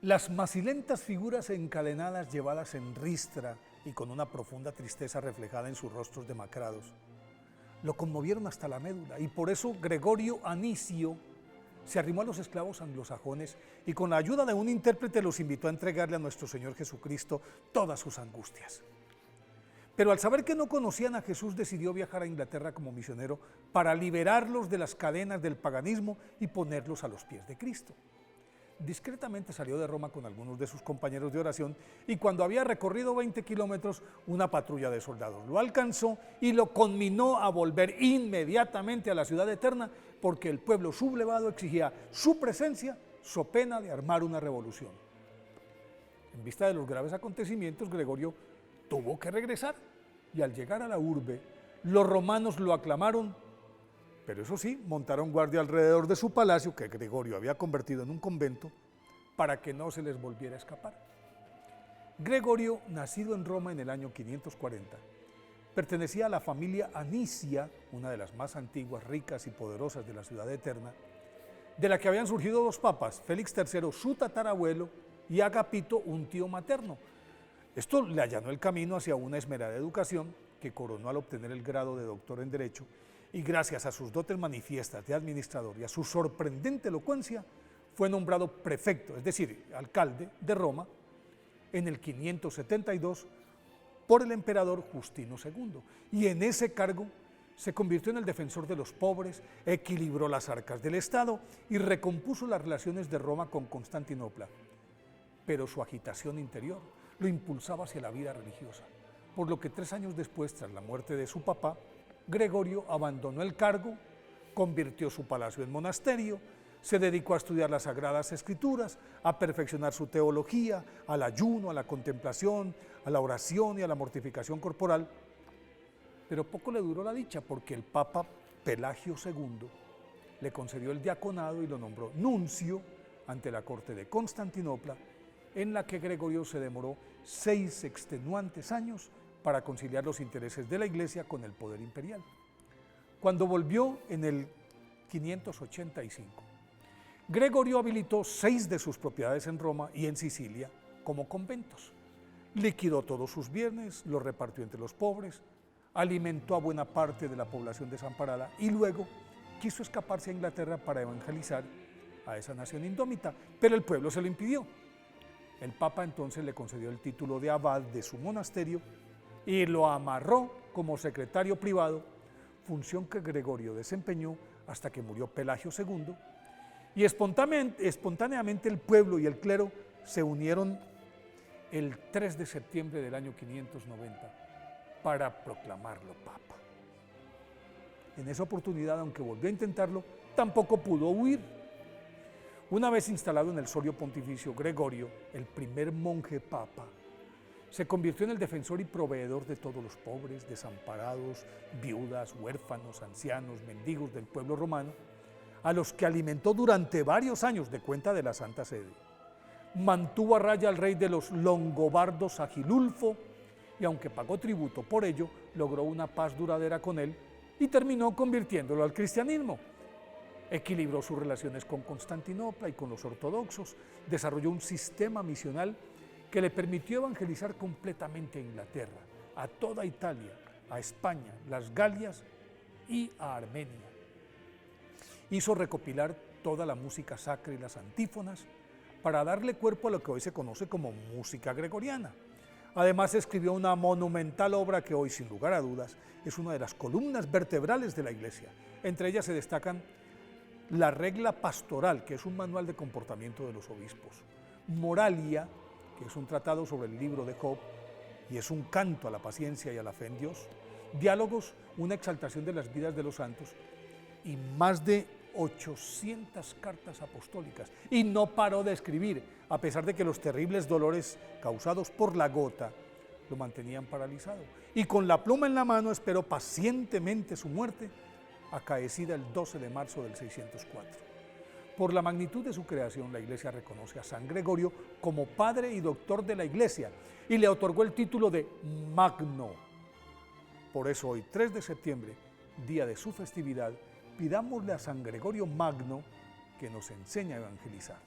Las macilentas figuras encadenadas llevadas en ristra y con una profunda tristeza reflejada en sus rostros demacrados, lo conmovieron hasta la médula, y por eso Gregorio Anicio se arrimó a los esclavos anglosajones y con la ayuda de un intérprete los invitó a entregarle a nuestro Señor Jesucristo todas sus angustias. Pero al saber que no conocían a Jesús, decidió viajar a Inglaterra como misionero para liberarlos de las cadenas del paganismo y ponerlos a los pies de Cristo. Discretamente salió de Roma con algunos de sus compañeros de oración, y cuando había recorrido 20 kilómetros, una patrulla de soldados lo alcanzó y lo conminó a volver inmediatamente a la ciudad eterna, porque el pueblo sublevado exigía su presencia so pena de armar una revolución. En vista de los graves acontecimientos, Gregorio tuvo que regresar, y al llegar a la urbe, los romanos lo aclamaron, pero eso sí, montaron guardia alrededor de su palacio, que Gregorio había convertido en un convento, para que no se les volviera a escapar. Gregorio, nacido en Roma en el año 540, pertenecía a la familia Anicia, una de las más antiguas, ricas y poderosas de la ciudad eterna, de la que habían surgido dos papas, Félix III, su tatarabuelo, y Agapito, un tío materno. Esto le allanó el camino hacia una esmerada educación que coronó al obtener el grado de doctor en Derecho, y gracias a sus dotes manifiestas de administrador y a su sorprendente elocuencia, fue nombrado prefecto, es decir, alcalde de Roma, en el 572 por el emperador Justino II, y en ese cargo se convirtió en el defensor de los pobres, equilibró las arcas del Estado y recompuso las relaciones de Roma con Constantinopla. Pero su agitación interior lo impulsaba hacia la vida religiosa, por lo que 3 años después, tras la muerte de su papá, Gregorio abandonó el cargo, convirtió su palacio en monasterio, se dedicó a estudiar las Sagradas Escrituras, a perfeccionar su teología, al ayuno, a la contemplación, a la oración y a la mortificación corporal. Pero poco le duró la dicha, porque el Papa Pelagio II le concedió el diaconado y lo nombró nuncio ante la corte de Constantinopla, en la que Gregorio se demoró 6 extenuantes años para conciliar los intereses de la Iglesia con el poder imperial. Cuando volvió en el 585, Gregorio habilitó 6 de sus propiedades en Roma y en Sicilia como conventos. Liquidó todos sus bienes, los repartió entre los pobres, alimentó a buena parte de la población desamparada y luego quiso escaparse a Inglaterra para evangelizar a esa nación indómita, pero el pueblo se lo impidió. El Papa entonces le concedió el título de abad de su monasterio y lo amarró como secretario privado, función que Gregorio desempeñó hasta que murió Pelagio II, y espontáneamente el pueblo y el clero se unieron el 3 de septiembre del año 590 para proclamarlo Papa. En esa oportunidad, aunque volvió a intentarlo, tampoco pudo huir. Una vez instalado en el solio pontificio, Gregorio, el primer monje papa, se convirtió en el defensor y proveedor de todos los pobres, desamparados, viudas, huérfanos, ancianos, mendigos del pueblo romano, a los que alimentó durante varios años de cuenta de la Santa Sede. Mantuvo a raya al rey de los longobardos, Agilulfo, y aunque pagó tributo por ello, logró una paz duradera con él y terminó convirtiéndolo al cristianismo. Equilibró sus relaciones con Constantinopla y con los ortodoxos, desarrolló un sistema misional que le permitió evangelizar completamente a Inglaterra, a toda Italia, a España, las Galias y a Armenia. Hizo recopilar toda la música sacra y las antífonas para darle cuerpo a lo que hoy se conoce como música gregoriana. Además, escribió una monumental obra que hoy, sin lugar a dudas, es una de las columnas vertebrales de la Iglesia. Entre ellas se destacan la Regla Pastoral, que es un manual de comportamiento de los obispos; Moralia, que es un tratado sobre el libro de Job y es un canto a la paciencia y a la fe en Dios; Diálogos, una exaltación de las vidas de los santos; y más de 800 cartas apostólicas. Y no paró de escribir, a pesar de que los terribles dolores causados por la gota lo mantenían paralizado. Y con la pluma en la mano esperó pacientemente su muerte, acaecida el 12 de marzo del 604. Por la magnitud de su creación, la Iglesia reconoce a San Gregorio como padre y doctor de la Iglesia y le otorgó el título de Magno. Por eso hoy, 3 de septiembre, día de su festividad, pidámosle a San Gregorio Magno que nos enseñe a evangelizar.